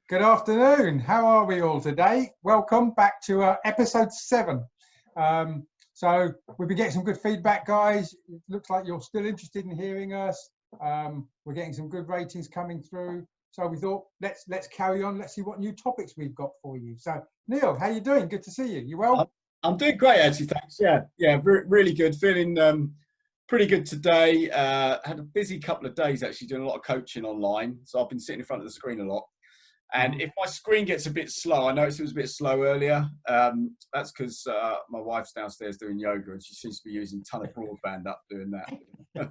Good afternoon. How are we all today? Welcome back to episode 7. So we've been getting some good feedback, guys. It looks like you're still interested in hearing us. We're getting some good ratings coming through. So we thought, let's carry on. Let's see what new topics we've got for you. So Neil, how you doing? Good to see you. You well? I'm doing great, actually. Thanks. Yeah, really good. Feeling pretty good today. Had a busy couple of days actually, doing a lot of coaching online. So I've been sitting in front of the screen a lot. And if my screen gets a bit slow, I noticed it was a bit slow earlier. That's because my wife's downstairs doing yoga and she seems to be using a ton of broadband up doing that. But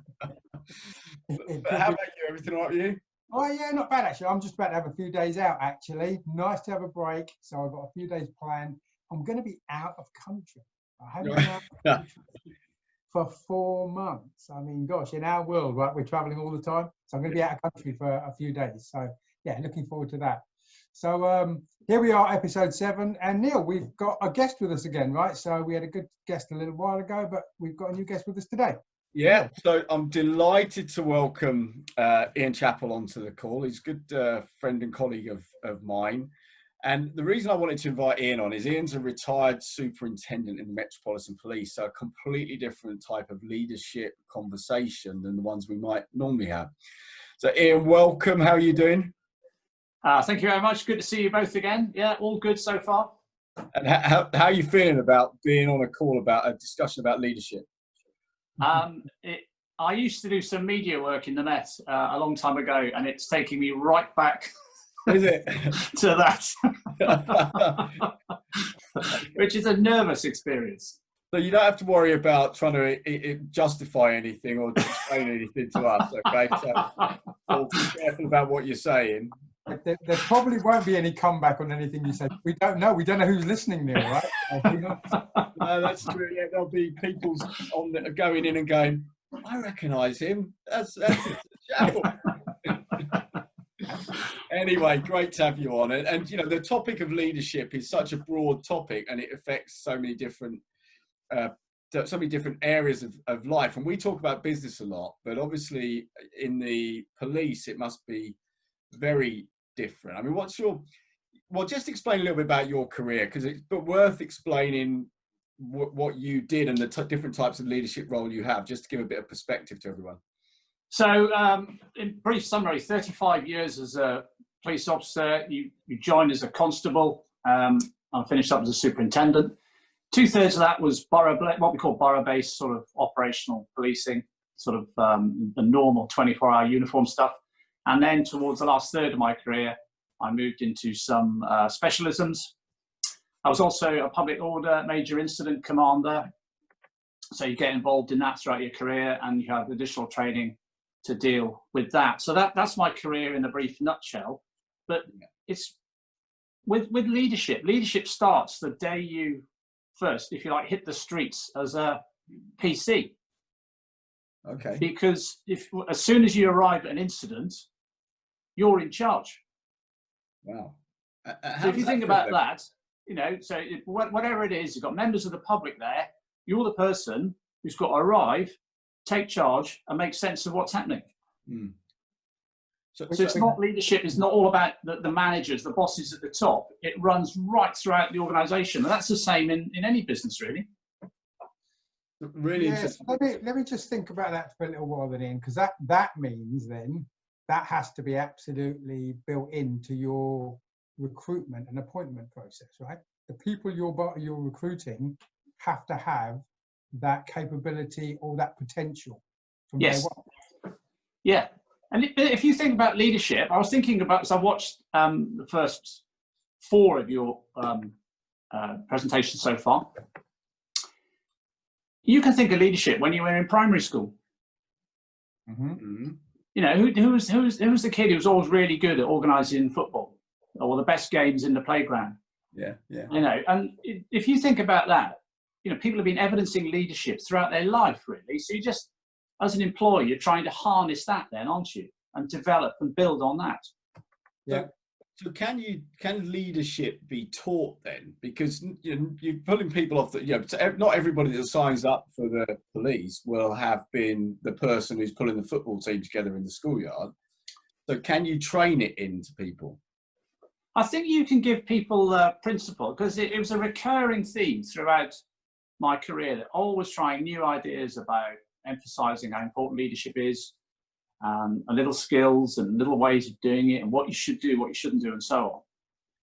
how about you? Everything all right with you? Oh yeah, not bad actually. I'm just about to have a few days out actually. Nice to have a break. So I've got a few days planned. I'm going to be out of country. I haven't been out of country for 4 months. I mean, gosh, in our world, right, we're traveling all the time. So I'm going to be out of country for a few days. So yeah, looking forward to that. So here we are, episode 7. And Neil, we've got a guest with us again, right? So we had a good guest a little while ago, but we've got a new guest with us today. Yeah, so I'm delighted to welcome Ian Chappell onto the call. He's a good friend and colleague of mine. And the reason I wanted to invite Ian on is Ian's a retired superintendent in the Metropolitan Police, so a completely different type of leadership conversation than the ones we might normally have. So Ian, welcome. How are you doing? Thank you very much. Good to see you both again. Yeah, all good so far. And how are you feeling about being on a call about a discussion about leadership? I used to do some media work in the Met a long time ago, and it's taking me right back Is it? to that, which is a nervous experience. So you don't have to worry about trying to justify anything or explain anything to us, okay? So be careful about what you're saying. There probably won't be any comeback on anything you said. We don't know who's listening, Neil, right? No, that's true. Yeah, there'll be people going in and going, I recognise him. That's Chappell. Anyway, great to have you on. And you know, the topic of leadership is such a broad topic, and it affects so many different areas of life. And we talk about business a lot, but obviously in the police, it must be very different. I mean, just explain a little bit about your career, because it's worth explaining what you did and the different types of leadership role you have, just to give a bit of perspective to everyone. So in brief summary, 35 years as a police officer. You joined as a constable. I finished up as a superintendent. 2/3 of that was what we call borough-based sort of operational policing, sort of the normal 24-hour uniform stuff. And then towards the last third of my career, I moved into some specialisms. I was also a public order major incident commander. So you get involved in that throughout your career, and you have additional training to deal with that. So that's my career in a brief nutshell. But it's with leadership. Leadership starts the day you first, if you like, hit the streets as a PC. Okay. Because as soon as you arrive at an incident, you're in charge. Wow. So if you think about that, you know, so whatever it is, you've got members of the public there, you're the person who's got to arrive, take charge, and make sense of what's happening. Mm. So it's not leadership, it's not all about the managers, the bosses at the top. It runs right throughout the organisation. And that's the same in any business, really. Really interesting. Let me just think about that for a little while then, Ian, because that means then that has to be absolutely built into your recruitment and appointment process, right? The people you're recruiting have to have that capability or that potential from day one. Yeah. And if you think about leadership, I was thinking about, so I watched the first 4 of your presentations so far. You can think of leadership when you were in primary school. Mm-hmm. Mm-hmm. You know, who was the kid who was always really good at organising football or the best games in the playground? Yeah. You know, and if you think about that, you know, people have been evidencing leadership throughout their life, really. So you just, as an employee, you're trying to harness that then, aren't you? And develop and build on that. Yeah. So can leadership be taught then? Because you're pulling people off not everybody that signs up for the police will have been the person who's pulling the football team together in the schoolyard. So can you train it into people? I think you can give people a principle, because it was a recurring theme throughout my career, that always trying new ideas about emphasizing how important leadership is, and little skills and little ways of doing it, and what you should do, what you shouldn't do, and so on.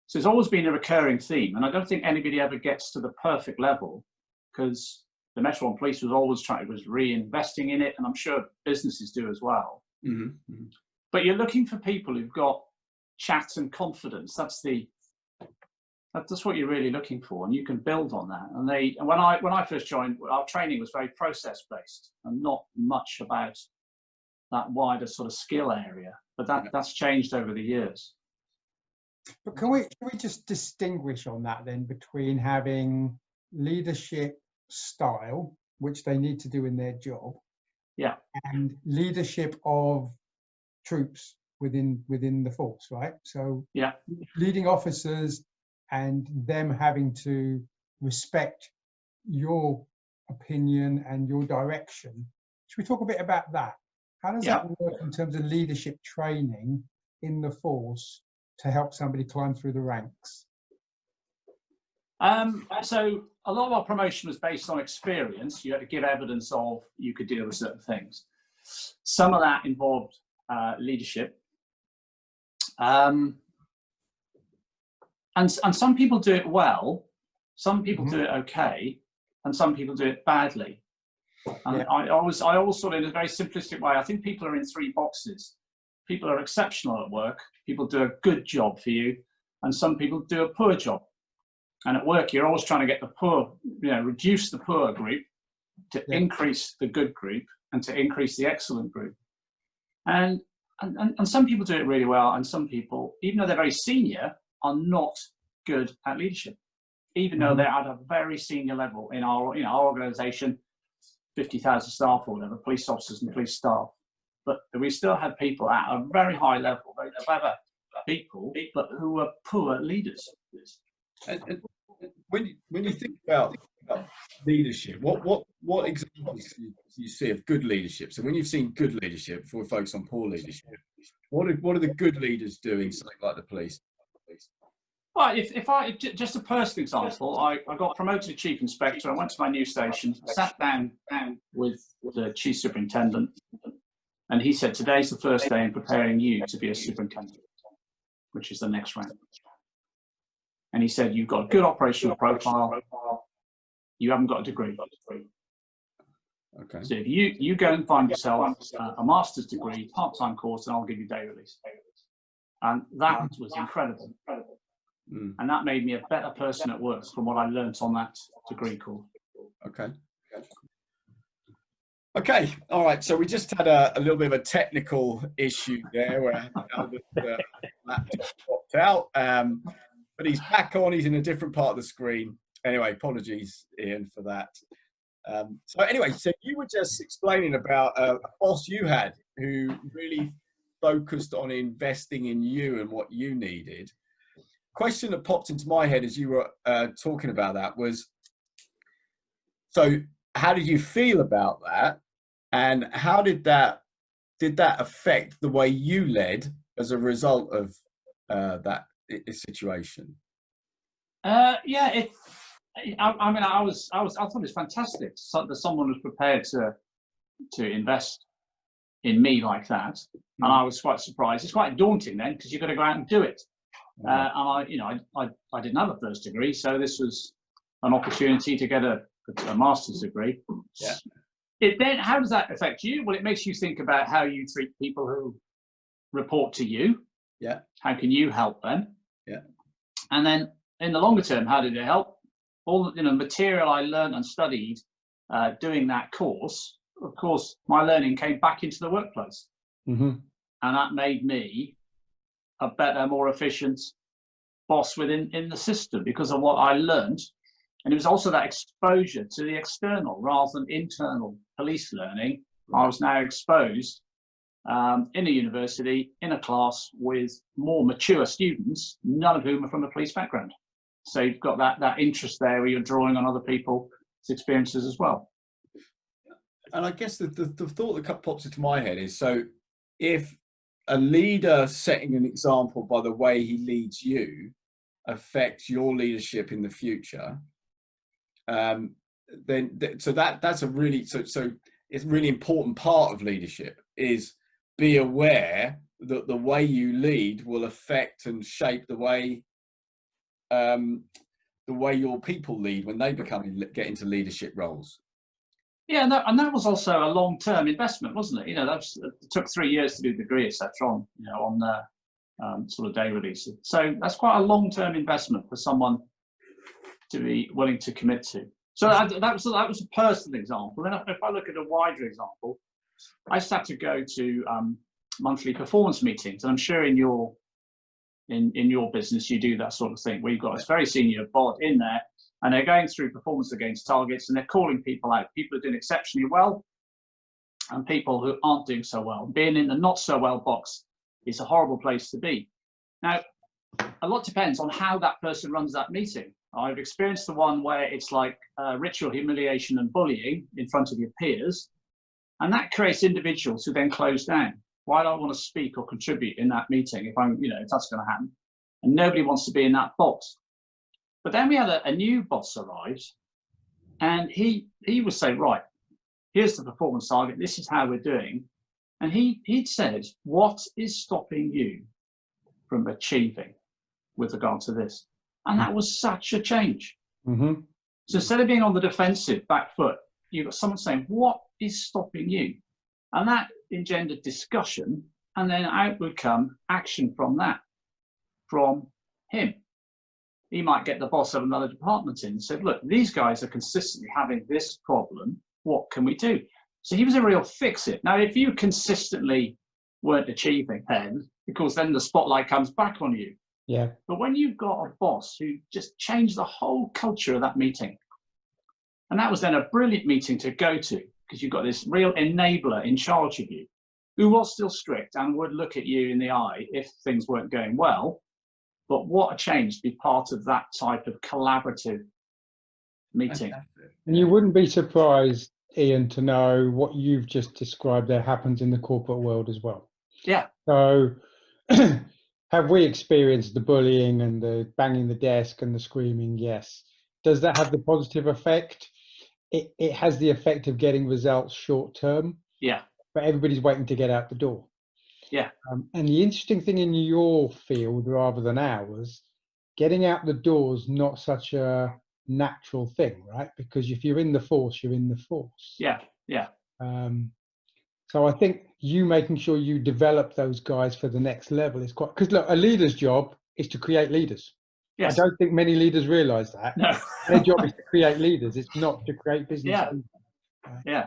So it's always been a recurring theme, and I don't think anybody ever gets to the perfect level, because the Metropolitan Police was reinvesting in it, and I'm sure businesses do as well. Mm-hmm. But you're looking for people who've got chat and confidence. That's what you're really looking for, and you can build on that. And when I first joined, our training was very process based and not much about that wider sort of skill area. But that's changed over the years. But can we just distinguish on that then between having leadership style, which they need to do in their job, yeah, and leadership of troops within the force, right? So yeah, leading officers and them having to respect your opinion and your direction. Should we talk a bit about that? How does that work in terms of leadership training in the force to help somebody climb through the ranks? So a lot of our promotion was based on experience. You had to give evidence of you could deal with certain things. Some of that involved leadership. And some people do it well, some people do it okay, and some people do it badly. And I always sort of, in a very simplistic way, I think people are in three boxes. People are exceptional at work, people do a good job for you, and some people do a poor job. And at work, you're always trying to get the poor, reduce the poor group to increase the good group and to increase the excellent group. And some people do it really well, and some people, even though they're very senior, are not good at leadership, even though they're at a very senior level in our organisation, 50,000 staff or whatever, police officers and police staff. But we still have people at a very high level, very clever people, but who are poor leaders. And when you think about leadership, what examples do you see of good leadership? So when you've seen good leadership, before we focus on poor leadership, what are the good leaders doing something like the police? Well, if I just a personal example, I got promoted to chief inspector. I went to my new station, sat down with the chief superintendent, and he said, "Today's the first day in preparing you to be a superintendent, which is the next rank." And he said, "You've got a good operational profile. You haven't got a degree. Okay. So if you go and find yourself a master's degree, part-time course, and I'll give you day release." And that was incredible. And that made me a better person at work from what I learnt on that degree course. Okay. All right. So we just had a little bit of a technical issue there where Albert laptop popped out. But he's back on. He's in a different part of the screen. Anyway, apologies, Ian, for that. So you were just explaining about a boss you had who really focused on investing in you and what you needed. Question that popped into my head as you were talking about that was, so how did you feel about that, and how did that affect the way you led as a result of that situation? I thought it was fantastic that someone was prepared to invest in me like that, and I was quite surprised. It's quite daunting then, because you've got to go out and do it. And I didn't have a first degree, so this was an opportunity to get a master's degree. Then how does that affect you? Well, it makes you think about how you treat people who report to you. How can you help them? And then in the longer term, how did it help? All the material I learned and studied doing that course, of course, my learning came back into the workplace, and that made me a better, more efficient boss within the system because of what I learned. And it was also that exposure to the external rather than internal police learning. I was now exposed in a university, in a class with more mature students, none of whom are from a police background. So you've got that interest there where you're drawing on other people's experiences as well. And I guess the thought that pops into my head is, so if a leader setting an example by the way he leads you affects your leadership in the future, that's a really so it's a really important part of leadership, is be aware that the way you lead will affect and shape the way your people lead when they get into leadership roles. Yeah, and that was also a long-term investment, wasn't it? You know, it took 3 years to do the degree, etc. On sort of day releases. So that's quite a long-term investment for someone to be willing to commit to. So that was a personal example. Then if I look at a wider example, I just had to go to monthly performance meetings, and I'm sure in your business you do that sort of thing, where you've got a very senior bod in there, and they're going through performance against targets, and they're calling people out. People are doing exceptionally well, and people who aren't doing so well. Being in the not so well box is a horrible place to be. Now, a lot depends on how that person runs that meeting. I've experienced the one where it's like ritual humiliation and bullying in front of your peers, and that creates individuals who then close down. Why do I want to speak or contribute in that meeting if that's going to happen? And nobody wants to be in that box. But then we had a new boss arrive, and he would say, right, here's the performance target, this is how we're doing. And he'd said, what is stopping you from achieving with regard to this? And that was such a change. Mm-hmm. So instead of being on the defensive back foot, you've got someone saying, what is stopping you? And that engendered discussion, and then out would come action from that, from him. He might get the boss of another department in and said, look, these guys are consistently having this problem. What can we do? So he was a real fix-it. Now, if you consistently weren't achieving then, because then the spotlight comes back on you. Yeah. But when you've got a boss who just changed the whole culture of that meeting, and that was then a brilliant meeting to go to, because you've got this real enabler in charge of you, who was still strict and would look at you in the eye if things weren't going well. But what a change to be part of that type of collaborative meeting. And you wouldn't be surprised, Ian, to know what you've just described there happens in the corporate world as well. Yeah. So have we experienced the bullying and the banging the desk and the screaming? Yes. Does that have the positive effect? It has the effect of getting results short term. Yeah. But everybody's waiting to get out the door. Yeah. And the interesting thing in your field rather than ours, getting out the door is not such a natural thing, right? Because if you're in the force, you're in the force. Yeah. Yeah. So I think you making sure you develop those guys for the next level is quite, because look, a leader's job is to create leaders. Yes. I don't think many leaders realize that. No. Their job is to create leaders. It's not to create business. Yeah. Leaders, right? Yeah.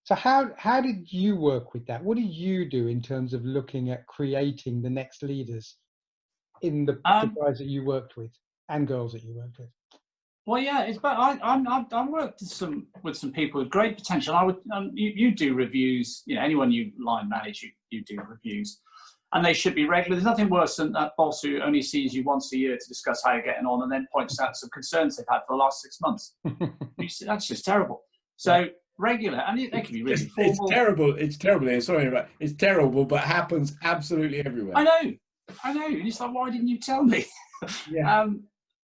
So how did you work with that? What did you do in terms of looking at creating the next leaders in the guys that you worked with and girls that you worked with? Well, yeah, it's but I worked with some people with great potential. I would you do reviews. You know, anyone you line manage, you do reviews, and they should be regular. There's nothing worse than that boss who only sees you once a year to discuss how you're getting on, and then points out some concerns they've had for the last 6 months. That's just terrible. So regular, and they can be really formal. It's terrible. It's terrible. Sorry, it's terrible, but happens absolutely everywhere. I know. And it's like, why didn't you tell me? Yeah.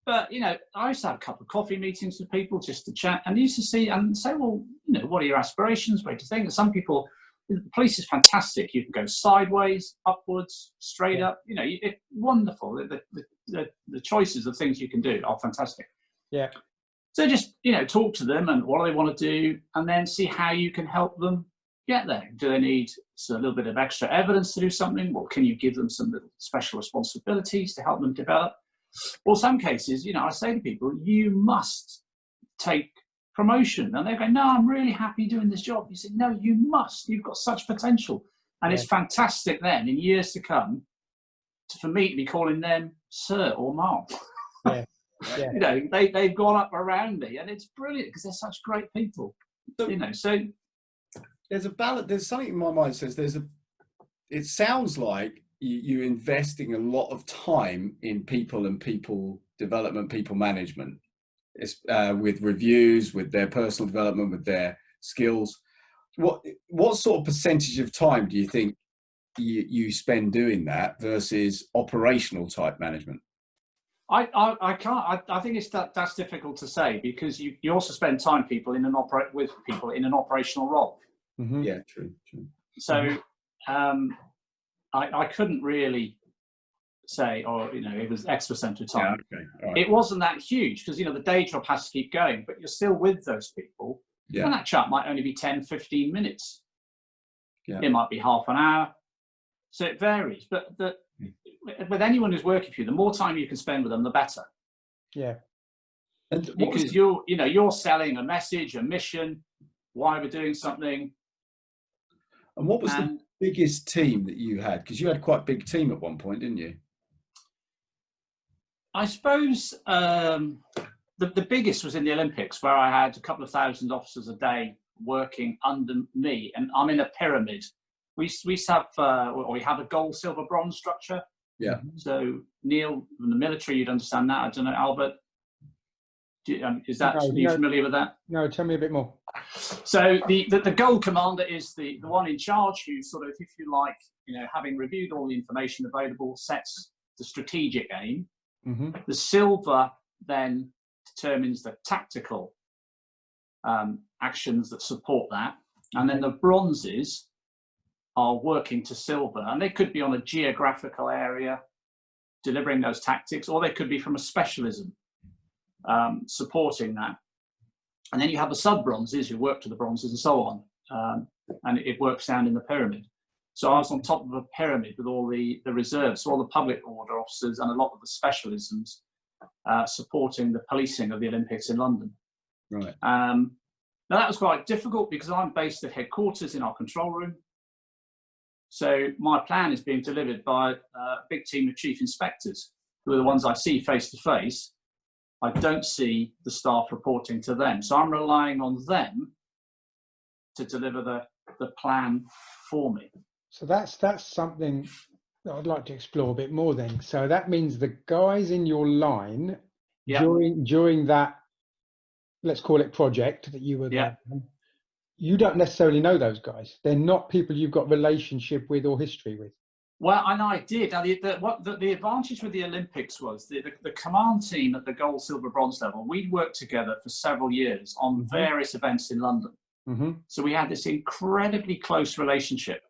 But, you know, I used to have a couple of coffee meetings with people just to chat, and used to see and say, well, you know, what are your aspirations? What do you think? And some people, the police is fantastic. You can go sideways, upwards, straight up. You know, it's wonderful. The choices of things you can do are fantastic. Yeah. So just, you know, talk to them and what do they want to do, and then see how you can help them get there. Do they need a little bit of extra evidence to do something? Well, can you give them some little special responsibilities to help them develop? Or some cases, you know, I say to people, you must take promotion. And they go, no, I'm really happy doing this job. You say, no, you must. You've got such potential. And it's fantastic then, in years to come, for me to be calling them sir or ma'am. Yeah. Yeah. You know, they've gone up around me, and it's brilliant because they're such great people. So, you know, so there's a balance. There's something in my mind that says it sounds like you're investing a lot of time in people and people development, people management. It's with reviews, with their personal development, with their skills. What sort of percentage of time do you think you spend doing that versus operational type management? I can't. I think that's difficult to say, because you also spend time with people in an operational role. Mm-hmm. Yeah, true. So I couldn't really say, it was X percent of time. Yeah, okay. All right. It wasn't that huge, because the day job has to keep going, but you're still with those people. Yeah. And that chat might only be 10, 15 minutes. Yeah. It might be half an hour. So it varies, but with anyone who's working for you, the more time you can spend with them, the better. Yeah. And because you're selling a message, a mission, why we're doing something. And what was the biggest team that you had? Because you had quite a big team at one point, didn't you? I suppose the biggest was in the Olympics, where I had a couple of thousand officers a day working under me, and I'm in a pyramid. We have a gold, silver, bronze structure. Yeah. So Neil, from the military, you'd understand that. I don't know, Albert. Are you familiar with that? No, tell me a bit more. So the gold commander is the one in charge, who sort of, if you like, having reviewed all the information available, sets the strategic aim. Mm-hmm. The silver then determines the tactical actions that support that, and then the bronzes are working to silver, and they could be on a geographical area delivering those tactics, or they could be from a specialism supporting that. And then you have the sub-bronzes who work to the bronzes and so on, and it works down in the pyramid. So I was on top of a pyramid with all the reserves, so all the public order officers and a lot of the specialisms supporting the policing of the Olympics in London. Right. Now that was quite difficult, because I'm based at headquarters in our control room. So my plan is being delivered by a big team of chief inspectors, who are the ones I see face to face. I don't see the staff reporting to them. So I'm relying on them to deliver the plan for me. So that's something that I'd like to explore a bit more then. So that means the guys in your line, during that, let's call it project that you were there, you don't necessarily know those guys. They're not people you've got relationship with or history with. Well, and I did. The advantage with the Olympics was the command team at the gold, silver, bronze level. We'd worked together for several years on various events in London. Mm-hmm. So we had this incredibly close relationship.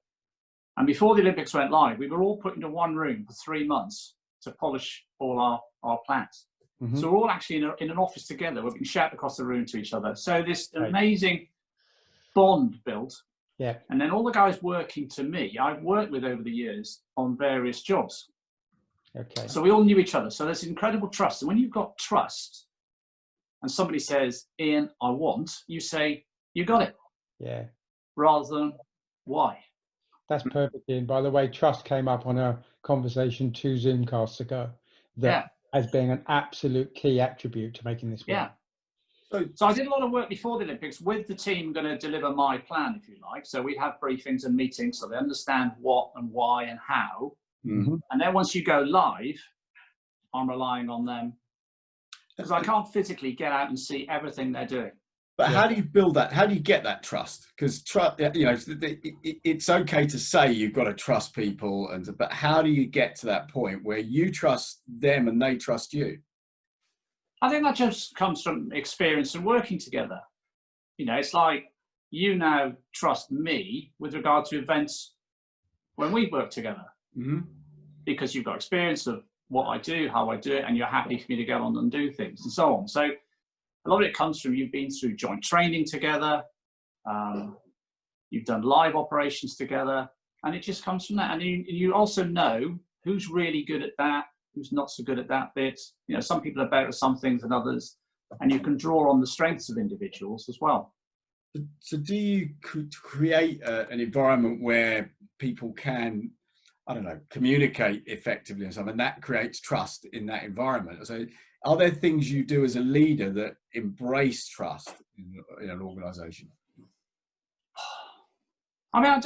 And before the Olympics went live, we were all put into one room for 3 months to polish all our plans. Mm-hmm. So we're all actually in an office together. We can shout across the room to each other. So this amazing bond built. Yeah. And then all the guys working to me, I've worked with over the years on various jobs. Okay. So we all knew each other. So there's incredible trust. And when you've got trust and somebody says, Ian, I want, you say, you got it. Yeah. Rather than why. That's perfect. And by the way, trust came up on a conversation 2 Zoomcasts ago as being an absolute key attribute to making this work. Yeah. So I did a lot of work before the Olympics with the team going to deliver my plan, if you like. So we'd have briefings and meetings so they understand what and why and how. Mm-hmm. And then once you go live, I'm relying on them, because I can't physically get out and see everything they're doing. But how do you build that? How do you get that trust? Because it's okay to say you've got to trust people, but how do you get to that point where you trust them and they trust you? I think that just comes from experience and working together. It's like you now trust me with regard to events when we work together, because you've got experience of what I do, how I do it, and you're happy for me to go on and do things and so on. So a lot of it comes from you've been through joint training together, you've done live operations together, and it just comes from that. And you also know who's really good at that, who's not so good at that bit. Some people are better at some things than others, and you can draw on the strengths of individuals as well. So do you create an environment where people can, communicate effectively and something, and that creates trust in that environment? So are there things you do as a leader that embrace trust in an organisation? I mean,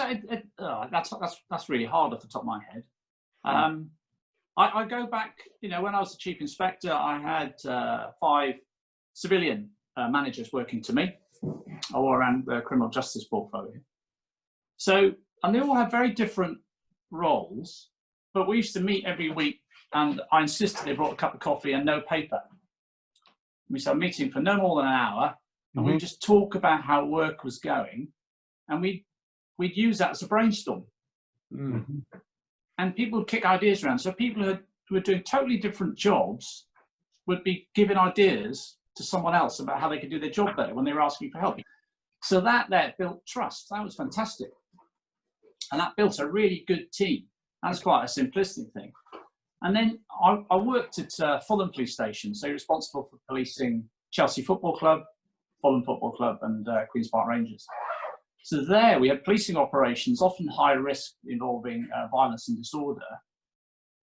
that's really hard off the top of my head. I go back, when I was the chief inspector, I had 5 civilian managers working to me all around the criminal justice portfolio. So, and they all have very different roles, but we used to meet every week, and I insisted they brought a cup of coffee and no paper. We started meeting for no more than an hour, and we'd just talk about how work was going, and we'd use that as a brainstorm. And people would kick ideas around. So people who were doing totally different jobs would be giving ideas to someone else about how they could do their job better when they were asking for help. So that there built trust. That was fantastic. And that built a really good team. That's quite a simplistic thing. And then I worked at Fulham Police Station, so responsible for policing Chelsea Football Club, Fulham Football Club, and Queen's Park Rangers. So there we had policing operations, often high risk, involving violence and disorder,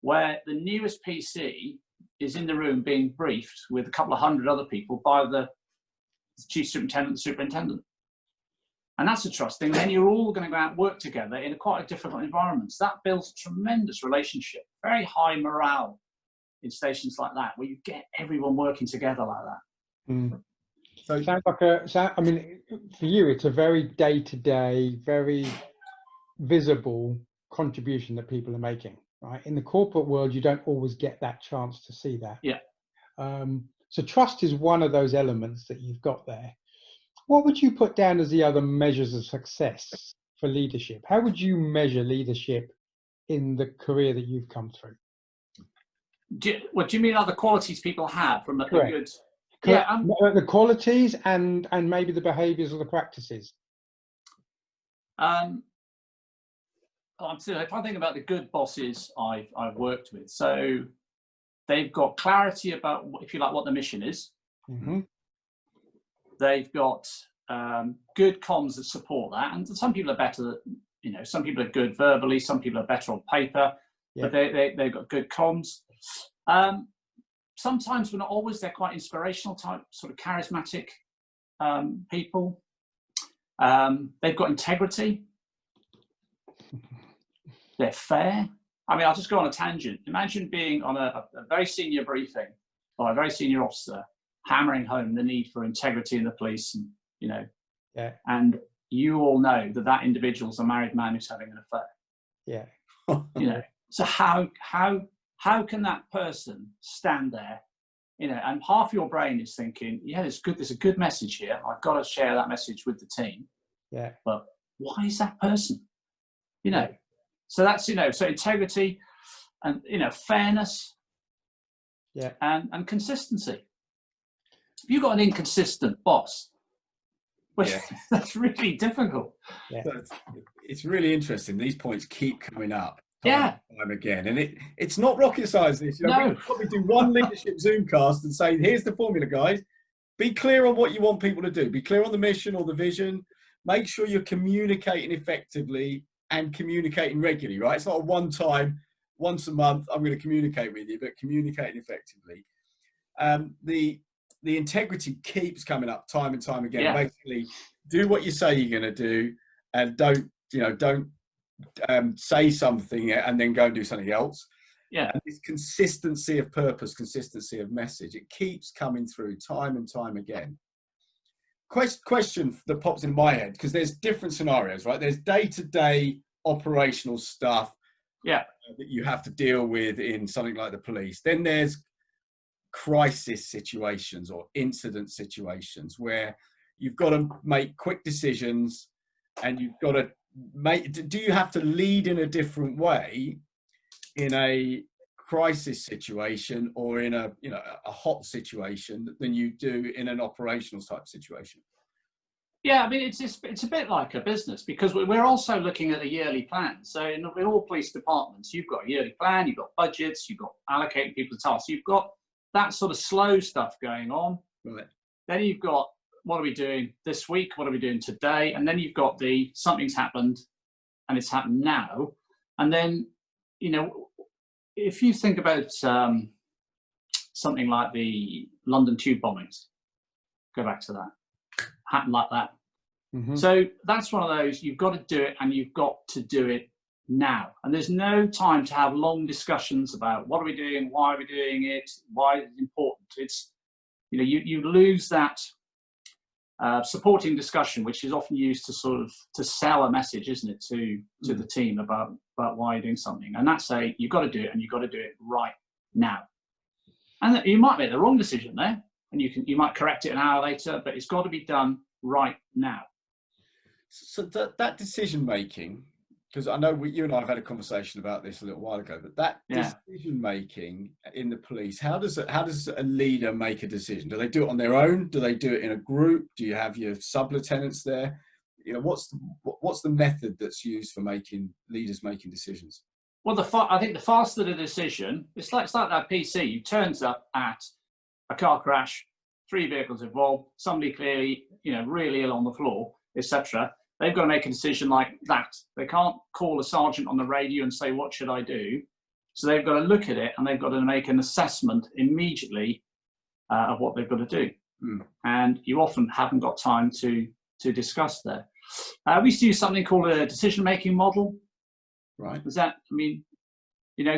where the newest PC is in the room being briefed with a couple of hundred other people by the chief superintendent and the superintendent. And that's a trust thing. Then you're all going to go out and work together in quite a difficult environment. So that builds a tremendous relationship, very high morale in stations like that, where you get everyone working together like that. So it sounds like I mean, for you, it's a very day-to-day, very visible contribution that people are making, right? In the corporate world, you don't always get that chance to see that. Yeah. So trust is one of those elements that you've got there. What would you put down as the other measures of success for leadership? How would you measure leadership in the career that you've come through? What do you mean, other qualities people have from the good? Yeah, the qualities and maybe the behaviours or the practices. If I think about the good bosses I've worked with, so they've got clarity about, if you like, what the mission is. They've got good comms that support that, and some people are better. You know, some people are good verbally, some people are better on paper, but they've got good comms. Sometimes, but not always, they're quite inspirational type, sort of charismatic people. They've got integrity. They're fair. I mean, I'll just go on a tangent. Imagine being on a very senior briefing by a very senior officer, hammering home the need for integrity in the police, and and you all know that individual's a married man who's having an affair. So how can that person stand there, and half your brain is thinking, there's a good message here. I've got to share that message with the team. But why is that person? So that's, so integrity and, fairness and consistency. If you've got an inconsistent boss, that's really difficult. It's really interesting. These points keep coming up time again, and it's not rocket science. This, we could probably do one leadership Zoomcast and say, here's the formula, guys. Be clear on what you want people to do. Be clear on the mission or the vision. Make sure you're communicating effectively and communicating regularly, right? It's not a one-time, once a month, I'm going to communicate with you, but communicating effectively. The integrity keeps coming up time and time again. Basically, do what you say you're going to do, and don't say something and then go and do something else. And this consistency of purpose, consistency of message, it keeps coming through time and time again. Question that pops in my head, because there's different scenarios, right? There's day-to-day operational stuff that you have to deal with in something like the police. Then there's crisis situations or incident situations where you've got to make quick decisions, and you've got to do you have to lead in a different way in a crisis situation or in a hot situation than you do in an operational type situation? I mean, it's a bit like a business, because we're also looking at a yearly plan. So in all police departments, you've got a yearly plan, you've got budgets, you've got allocating people tasks, you've got that sort of slow stuff going on. Then you've got, what are we doing this week? What are we doing today? And then you've got something's happened and it's happened now. And then, if you think about something like the London tube bombings, go back to that, happened like that. So that's one of those, you've got to do it, and you've got to do it now. And there's no time to have long discussions about what are we doing, why are we doing it, why it's important. It's, you lose that Supporting discussion, which is often used to sort of to sell a message, isn't it, to the team about why you're doing something. And that's you've got to do it, and you've got to do it right now. And you might make the wrong decision there, and you might correct it an hour later, but it's got to be done right now. So that decision making, because I know you and I have had a conversation about this a little while ago, but that decision making in the police, how does a leader make a decision? Do they do it on their own? Do they do it in a group? Do you have your sub-lieutenants there? You know, what's the method that's used for leaders making decisions? Well, I think the faster the decision, it's like that PC who turns up at a car crash, 3 vehicles involved, somebody clearly, really ill on the floor, etc. They've got to make a decision like that. They can't call a sergeant on the radio and say, what should I do? So they've got to look at it, and they've got to make an assessment immediately of what they've got to do. And you often haven't got time to discuss there. We used to use something called a decision-making model. Right. Is that,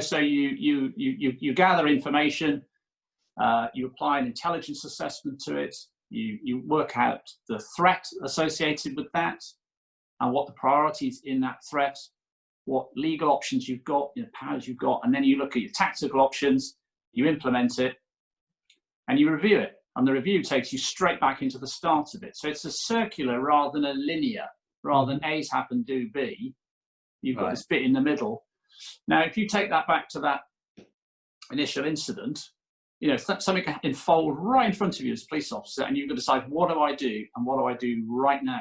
so you gather information, you apply an intelligence assessment to it, you work out the threat associated with that, and what the priorities in that threat, what legal options you've got, powers you've got, and then you look at your tactical options, you implement it, and you review it. And the review takes you straight back into the start of it. So it's a circular rather than a linear. Rather than A's happen, do B, you've got this bit in the middle. Now, if you take that back to that initial incident, something can unfold right in front of you as a police officer, and you've got to decide, what do I do, and what do I do right now?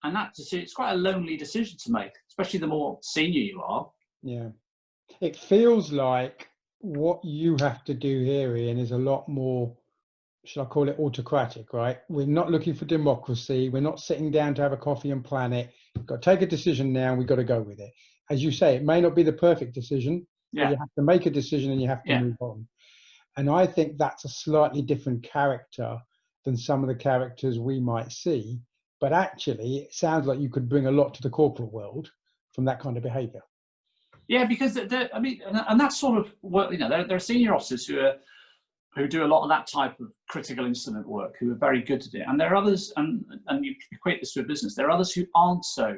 And it's quite a lonely decision to make, especially the more senior you are. Yeah. It feels like what you have to do here, Ian, is a lot more, should I call it autocratic, right? We're not looking for democracy. We're not sitting down to have a coffee and plan it. We've got to take a decision now, and we've got to go with it. As you say, it may not be the perfect decision, but you have to make a decision and you have to move on. And I think that's a slightly different character than some of the characters we might see. But actually, it sounds like you could bring a lot to the corporate world from that kind of behaviour. Yeah, because and that's sort of what, there are senior officers who do a lot of that type of critical incident work, who are very good at it. And there are others, and you equate this to a business, there are others who aren't so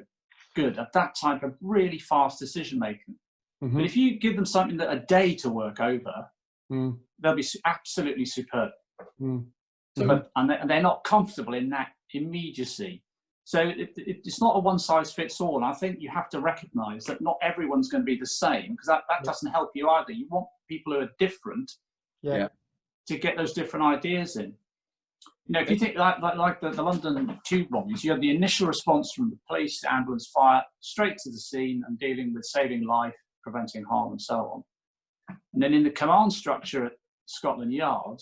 good at that type of really fast decision making. But if you give them something that a day to work over, they'll be absolutely superb. And they're not comfortable in that immediacy. So it's not a one size fits all. And I think you have to recognize that not everyone's going to be the same, because that doesn't help you either. You want people who are different to get those different ideas in. If you think like the London tube bombings, you have the initial response from the police, ambulance, fire, straight to the scene and dealing with saving life, preventing harm, and so on. And then in the command structure at Scotland Yard,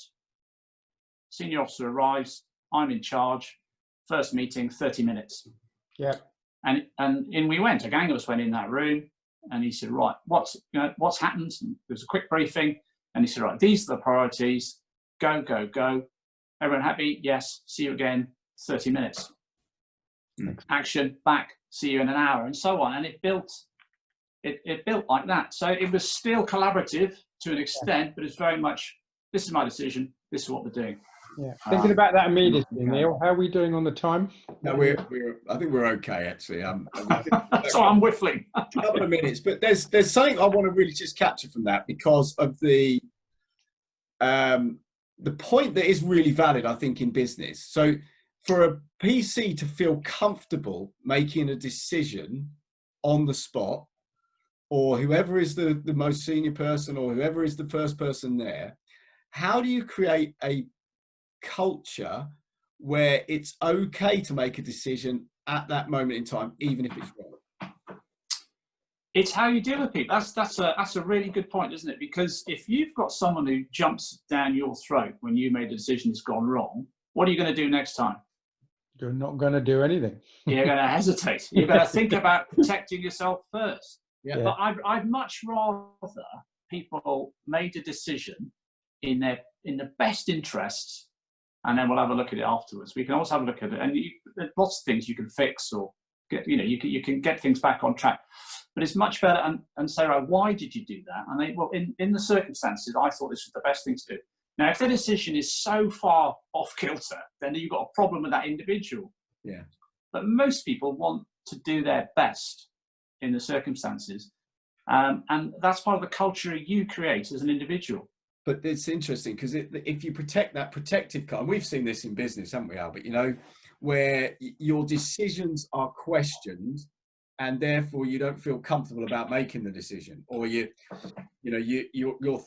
senior officer arrives, I'm in charge, first meeting, 30 minutes. Yeah. And in we went, a gang of us went in that room, and he said, right, what's happened? And there was a quick briefing, and he said, right, these are the priorities, go, go, go. Everyone happy? Yes. See you again, 30 minutes. Action, back, see you in an hour, and so on. And it built like that. So it was still collaborative to an extent, but it's very much, this is my decision, this is what we're doing. Yeah. Thinking about that immediately, Neil, how are we doing on the time? No, I think we're okay, actually. So I'm whiffling. A couple of minutes, but there's something I want to really just capture from that, because of the point that is really valid, I think, in business. So for a PC to feel comfortable making a decision on the spot, or whoever is the most senior person, or whoever is the first person there, how do you create a culture where it's okay to make a decision at that moment in time, even if it's wrong? It's how you deal with people. That's a really good point, isn't it? Because if you've got someone who jumps down your throat when you made a decision that's gone wrong, what are you going to do next time? You're not going to do anything. You're going to hesitate. You're going to think about protecting yourself first. Yeah. But I'd much rather people made a decision in the best interests, and then we'll have a look at it afterwards. We can always have a look at it, and there's lots of things you can fix, or you can get things back on track. But it's much better and say, right, why did you do that? And well, in the circumstances, I thought this was the best thing to do. Now, if the decision is so far off kilter, then you've got a problem with that individual. Yeah. But most people want to do their best in the circumstances. And that's part of the culture you create as an individual. But it's interesting because if you protect that protective card, and we've seen this in business, haven't we, Albert? You know, where your decisions are questioned, and therefore you don't feel comfortable about making the decision, or you're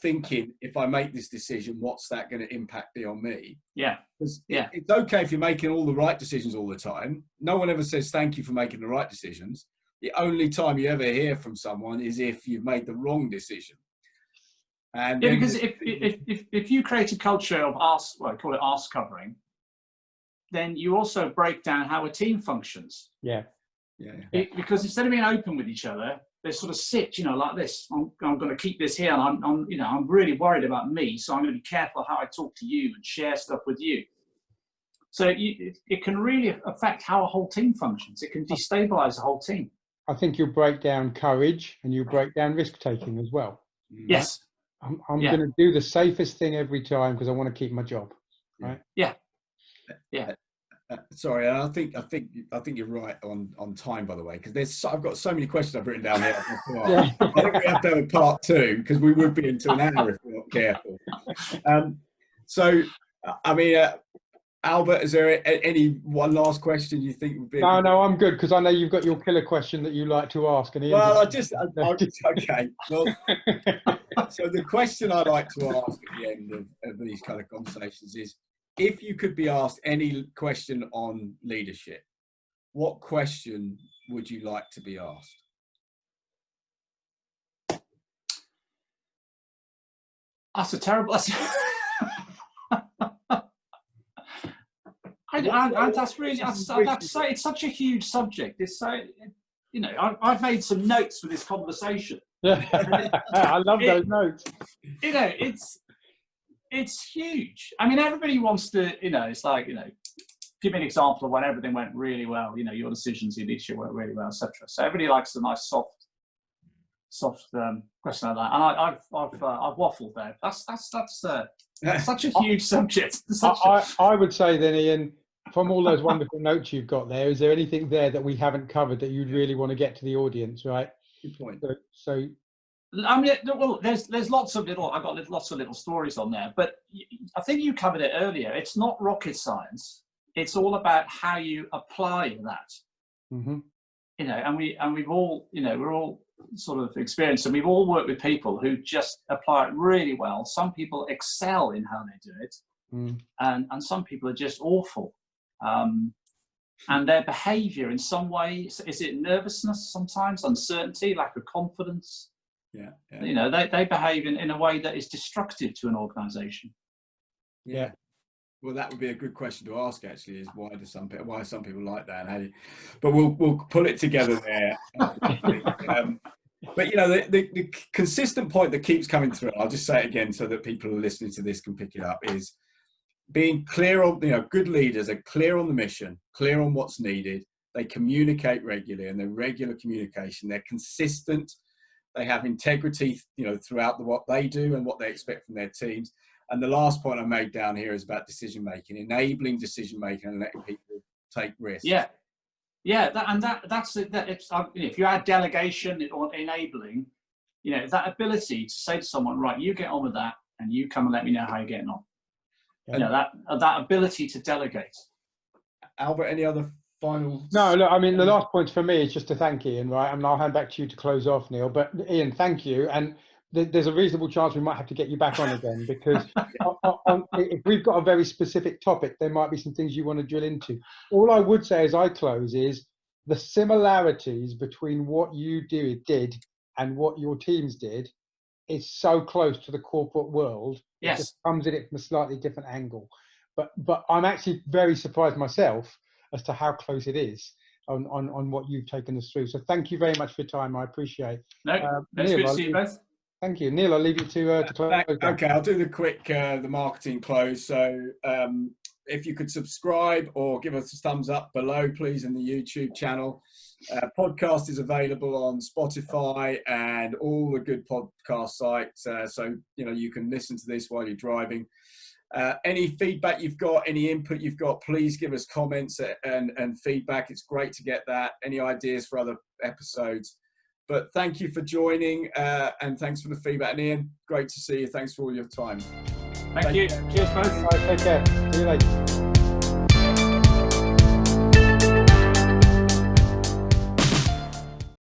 thinking, if I make this decision, what's that going to impact be on me? Yeah. Yeah. It's okay if you're making all the right decisions all the time. No one ever says thank you for making the right decisions. The only time you ever hear from someone is if you've made the wrong decision. And yeah, because if you create a culture of arse, well, I call it arse covering, then you also break down how a team functions. Yeah. Because instead of being open with each other, they sort of sit, like this. I'm going to keep this here, and I'm really worried about me, so I'm going to be careful how I talk to you and share stuff with you. So it can really affect how a whole team functions. It can destabilize the whole team. I think you'll break down courage and you'll break down risk taking as well. Yes. I'm going to do the safest thing every time because I want to keep my job. Right. Yeah. Sorry, I think you're right on time, by the way, because I've got so many questions I've written down here. I think we have to have a part 2 because we would be into an hour if we're not careful. So, I mean, Albert, is there any one last question you think would be? No, I'm good because I know you've got your killer question that you like to ask. And well, okay. Well, so the question I like to ask at the end of these kind of conversations is, if you could be asked any question on leadership, what question would you like to be asked? That's a terrible. It's such a huge subject. It's so, I've made some notes for this conversation. I love those notes. It's huge. I mean, everybody wants to, it's like, give me an example of when everything went really well, your decisions, your leadership went really well, etc. So everybody likes a nice soft question like that. And I've waffled there. That's such a huge subject. I would say then, Ian, from all those wonderful notes you've got there, is there anything there that we haven't covered that you'd really want to get to the audience, right? Good point. So I mean, well, there's lots of little. I've got lots of little stories on there, but I think you covered it earlier. It's not rocket science. It's all about how you apply that. Mm-hmm. And we've all, we're all sort of experienced, and we've all worked with people who just apply it really well. Some people excel in how they do it, and some people are just awful. And their behaviour in some way, is it nervousness sometimes, uncertainty, lack of confidence? Yeah. They behave in a way that is destructive to an organisation. Yeah. Well, that would be a good question to ask. Actually, is why are some people like that? And but we'll pull it together there. But the consistent point that keeps coming through, I'll just say it again so that people who are listening to this can pick it up, is being clear on, good leaders are clear on the mission, clear on what's needed. They communicate regularly, and their regular communication, they're consistent. They have integrity, throughout what they do and what they expect from their teams. And the last point I made down here is about decision making, enabling decision making, and letting people take risks. That's it. If you add delegation or enabling, that ability to say to someone, right, you get on with that, and you come and let me know how you're getting on. That ability to delegate. Albert, any other final? No, look, I mean, the last point for me is just to thank Ian, right? I mean, I'll hand back to you to close off, Neil. But Ian, thank you. And there's a reasonable chance we might have to get you back on again, because if we've got a very specific topic, there might be some things you want to drill into. All I would say as I close is the similarities between what you did and what your teams did is so close to the corporate world. Yes. It just comes at it from a slightly different angle. But I'm actually very surprised myself as to how close it is on what you've taken us through. So thank you very much for your time. I appreciate. No, it's good to see you both. Thank you, Neil. I'll leave you to close. Okay, I'll do the quick the marketing close. So if you could subscribe or give us a thumbs up below, please, in the YouTube channel. Podcast is available on Spotify and all the good podcast sites, so you can listen to this while you're driving. Any feedback you've got, any input you've got, please give us comments and feedback. It's great to get that. Any ideas for other episodes? But thank you for joining, and thanks for the feedback. And Ian, great to see you. Thanks for all your time. Thank you. Cheers, both. All right, take care. See you later.